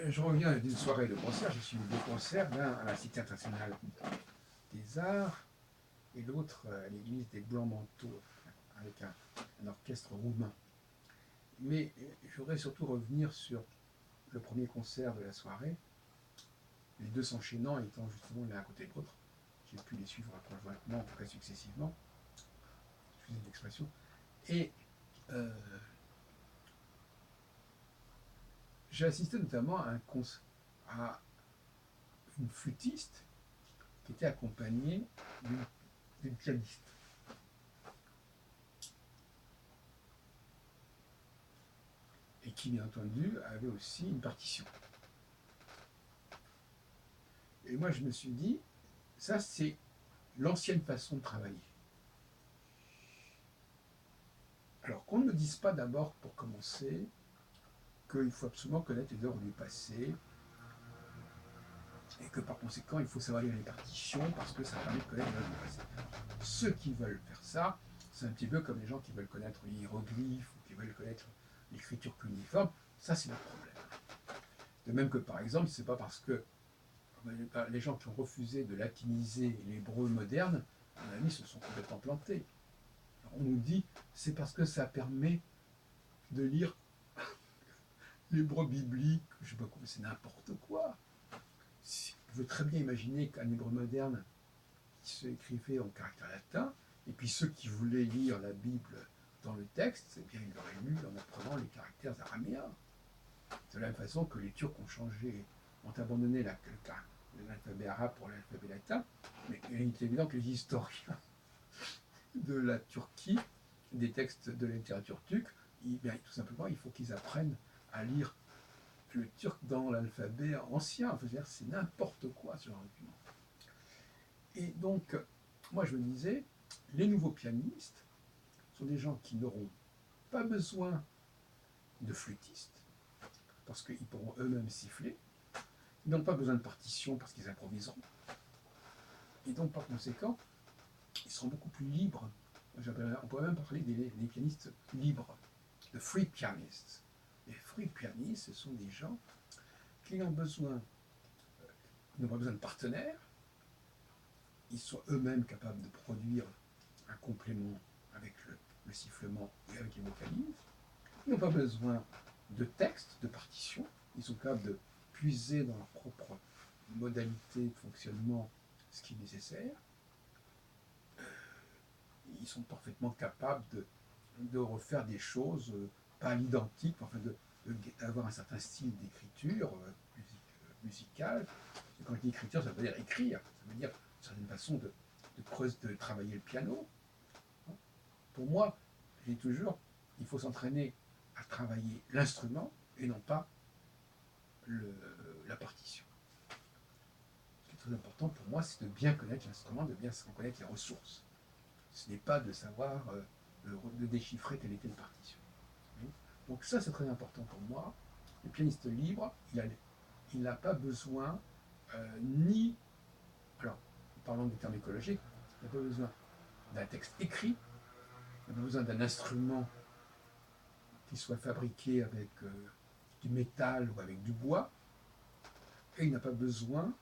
Je reviens d'une soirée de concert. J'ai suivi deux concerts, l'un à la Cité internationale des arts et l'autre à l'église des Blancs-Manteaux, avec un orchestre roumain. Mais je voudrais surtout revenir sur le premier concert de la soirée, les deux s'enchaînant étant justement l'un à côté de l'autre. J'ai pu les suivre conjointement, en tout cas successivement, excusez l'expression. Et euh, j'ai assisté notamment à une flûtiste qui était accompagnée d'une pianiste. Et qui, bien entendu, avait aussi une partition. Et moi, je me suis dit, ça, c'est l'ancienne façon de travailler. Alors, qu'on ne me dise pas d'abord, pour commencer, qu'il faut absolument connaître les œuvres du passé, et que par conséquent, il faut savoir lire les partitions, parce que ça permet de connaître les œuvres du passé. Ceux qui veulent faire ça, c'est un petit peu comme les gens qui veulent connaître les hiéroglyphes, ou qui veulent connaître l'écriture cuneiforme, ça, c'est leur problème. De même que, par exemple, c'est pas parce que les gens qui ont refusé de latiniser l'hébreu moderne, à mon avis, se sont complètement plantés. Alors, on nous dit c'est parce que ça permet de lire l'hébreu biblique, je sais pas quoi, c'est n'importe quoi. Je veux très bien imaginer qu'un hébreu moderne qui se écrivait en caractère latin, et puis ceux qui voulaient lire la Bible dans le texte, eh bien, ils l'auraient lu en apprenant les caractères araméens. De la même façon que les Turcs ont abandonné l'alphabet arabe pour l'alphabet latin, mais il est évident que les historiens de la Turquie, des textes de la littérature turque, bien, tout simplement, il faut qu'ils apprennent à lire le turc dans l'alphabet ancien. Enfin, c'est n'importe quoi ce genre d'argument. Et donc, moi je me disais, les nouveaux pianistes sont des gens qui n'auront pas besoin de flûtistes, parce qu'ils pourront eux-mêmes siffler. Ils n'ont pas besoin de partition parce qu'ils improviseront. Et donc, par conséquent, ils seront beaucoup plus libres. On pourrait même parler des pianistes libres, de free pianists. Les free pianistes, ce sont des gens qui n'ont pas besoin de partenaires. Ils sont eux-mêmes capables de produire un complément avec le sifflement et avec les vocalises. Ils n'ont pas besoin de texte, de partition. Ils sont capables de puiser dans leur propre modalité de fonctionnement ce qui est nécessaire. Ils sont parfaitement capables de refaire des choses pas à l'identique, enfin d'avoir un certain style d'écriture musicale. Quand je dis écriture, ça veut dire écrire, ça veut dire une certaine façon de travailler le piano. Pour moi, je dis toujours, il faut s'entraîner à travailler l'instrument et non pas la partition. Ce qui est très important pour moi, c'est de bien connaître l'instrument, de bien connaître les ressources. Ce n'est pas de savoir de déchiffrer telle et telle partition. Donc ça, c'est très important pour moi. Le pianiste libre, il n'a pas besoin ni, alors, parlons des termes écologiques, il n'a pas besoin d'un texte écrit, il n'a pas besoin d'un instrument qui soit fabriqué avec du métal ou avec du bois, et il n'a pas besoin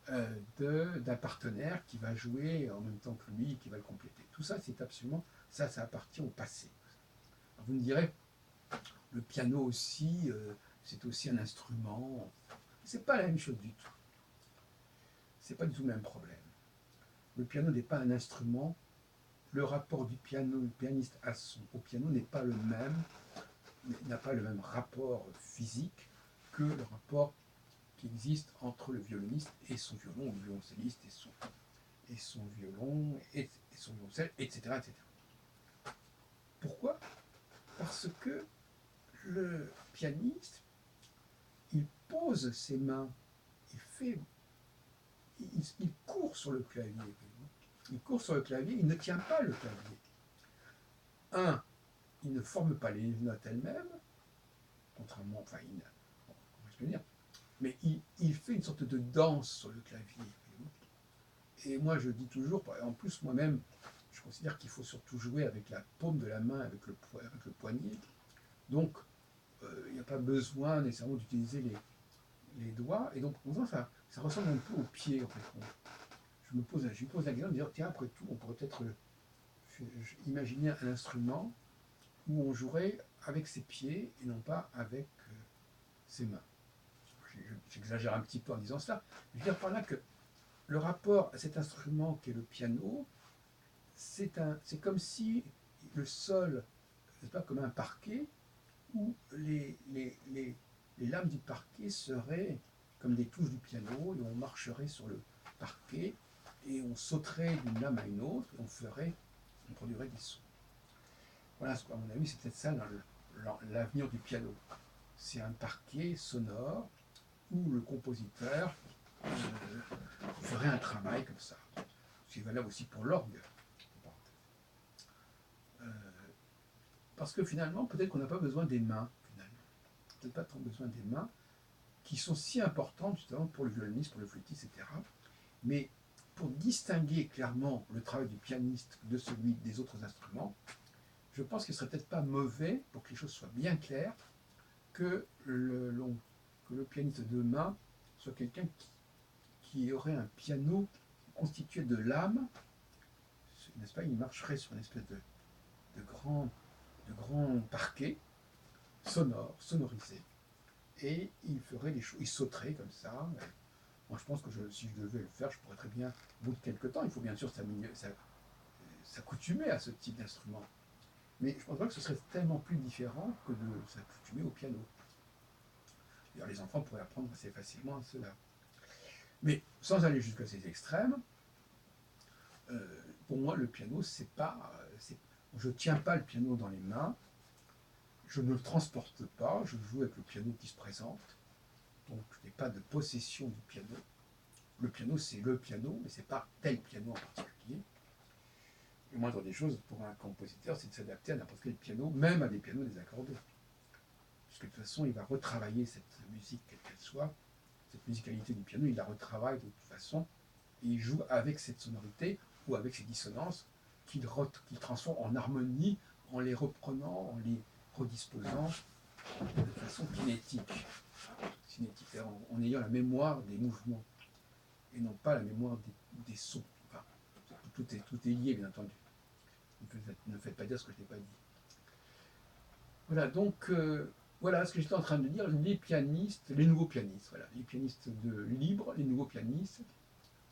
d'un partenaire qui va jouer en même temps que lui, qui va le compléter. Tout ça, c'est absolument, ça appartient au passé. Alors vous me direz, le piano aussi, c'est aussi un instrument. C'est pas la même chose du tout. C'est pas du tout le même problème. Le piano n'est pas un instrument. Le rapport du pianiste au piano n'est pas le même, n'a pas le même rapport physique que le rapport qui existe entre le violoniste et son violon, ou le violoncelliste et son violon, et son violoncelle, etc., etc. Pourquoi? Parce que le pianiste, il pose ses mains, il court sur le clavier. Il court sur le clavier, il ne tient pas le clavier. Il ne forme pas les notes elles-mêmes, contrairement, comment je peux dire, mais il fait une sorte de danse sur le clavier. Et moi, je dis toujours, en plus, moi-même, je considère qu'il faut surtout jouer avec la paume de la main, avec le poignet. Donc, il n'y a pas besoin nécessairement d'utiliser les doigts, et donc pour moi, ça ressemble un peu aux pieds, en fait. Je me pose la question de me dire, tiens, après tout, on pourrait peut-être imaginer un instrument où on jouerait avec ses pieds et non pas avec ses mains. J'exagère un petit peu en disant cela. Je veux dire par là que le rapport à cet instrument qu'est le piano, c'est comme si le sol, n'est pas comme un parquet, où les lames du parquet seraient comme des touches du piano, et on marcherait sur le parquet, et on sauterait d'une lame à une autre, et on produirait des sons. Voilà, à mon avis, c'est peut-être ça l'avenir du piano. C'est un parquet sonore où le compositeur ferait un travail comme ça. C'est valable aussi pour l'orgue. Parce que finalement, peut-être qu'on n'a pas besoin des mains, finalement. Peut-être pas tant besoin des mains, qui sont si importantes justement pour le violoniste, pour le flûtiste, etc. Mais pour distinguer clairement le travail du pianiste de celui des autres instruments, je pense qu'il ne serait peut-être pas mauvais, pour que les choses soient bien claires, que le pianiste de main soit quelqu'un qui aurait un piano constitué de lames, n'est-ce pas? Il marcherait sur une espèce de grand parquet sonore, sonorisé, et il ferait des choses, il sauterait comme ça. Moi, je pense que si je devais le faire, je pourrais très bien, au bout de quelques temps, il faut bien sûr s'accoutumer à ce type d'instrument. Mais je pense pas que ce serait tellement plus différent que de s'accoutumer au piano. D'ailleurs, les enfants pourraient apprendre assez facilement à cela. Mais sans aller jusqu'à ces extrêmes, pour moi, le piano, je ne tiens pas le piano dans les mains, je ne le transporte pas, je joue avec le piano qui se présente, donc je n'ai pas de possession du piano. Le piano, c'est le piano, mais ce n'est pas tel piano en particulier. Le moindre des choses pour un compositeur, c'est de s'adapter à n'importe quel piano, même à des pianos désaccordés. Puisque de toute façon, il va retravailler cette musique, quelle qu'elle soit, cette musicalité du piano, il la retravaille de toute façon, et il joue avec cette sonorité ou avec ces dissonances qu'il transforme en harmonie, en les reprenant, en les redisposant de façon kinétique, en ayant la mémoire des mouvements, et non pas la mémoire des sons. Enfin, tout est lié, bien entendu. Ne faites pas dire ce que je n'ai pas dit. Voilà, donc, voilà ce que j'étais en train de dire. Les pianistes, les nouveaux pianistes, voilà, les pianistes libres, les nouveaux pianistes,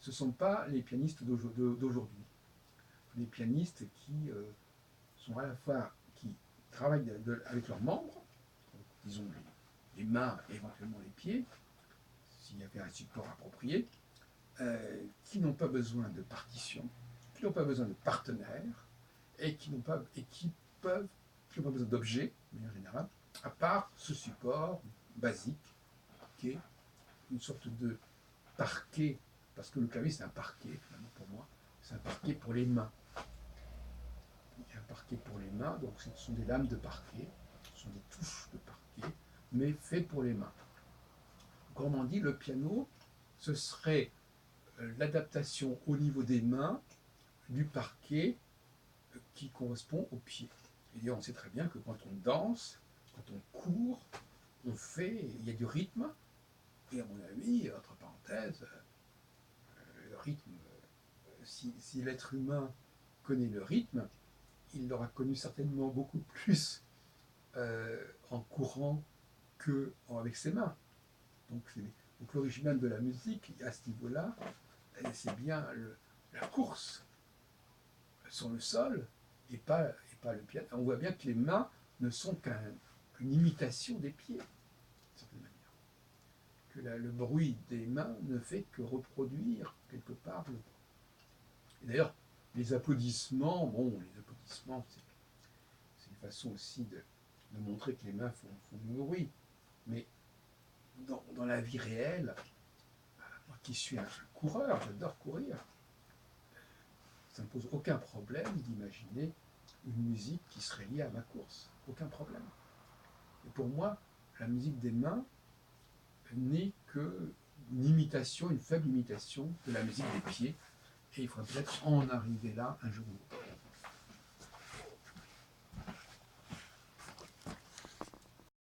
ce ne sont pas les pianistes d'aujourd'hui. Les pianistes qui sont à la fois, qui travaillent avec leurs membres, donc, disons les mains et éventuellement les pieds, s'il y avait un support approprié, qui n'ont pas besoin de partition, qui n'ont pas besoin de partenaires, et qui n'ont pas besoin d'objets, de manière générale, à part ce support basique, qui est une sorte de parquet, parce que le clavier c'est un parquet, finalement pour moi, c'est un parquet pour les mains. Il y a un parquet pour les mains, donc ce sont des lames de parquet, ce sont des touches de parquet, mais fait pour les mains. Autrement dit, le piano, ce serait l'adaptation au niveau des mains du parquet qui correspond aux pieds. Et d'ailleurs, on sait très bien que quand on danse, quand on court, il y a du rythme, et à mon avis, entre parenthèses, le rythme, si l'être humain connaît le rythme, il l'aura connu certainement beaucoup plus en courant qu'avec ses mains. Donc l'origine même de la musique, à ce niveau-là, c'est bien la course sur le sol et pas le piano. On voit bien que les mains ne sont qu'une imitation des pieds, d'une certaine manière. Que le bruit des mains ne fait que reproduire quelque part le bruit. Et d'ailleurs, les applaudissements, c'est une façon aussi de montrer que les mains font du bruit. Mais dans la vie réelle, moi qui suis un coureur, j'adore courir, ça ne me pose aucun problème d'imaginer une musique qui serait liée à ma course. Aucun problème. Et pour moi, la musique des mains n'est qu'une imitation, une faible imitation de la musique des pieds. Et il faudrait peut-être en arriver là un jour ou l'autre.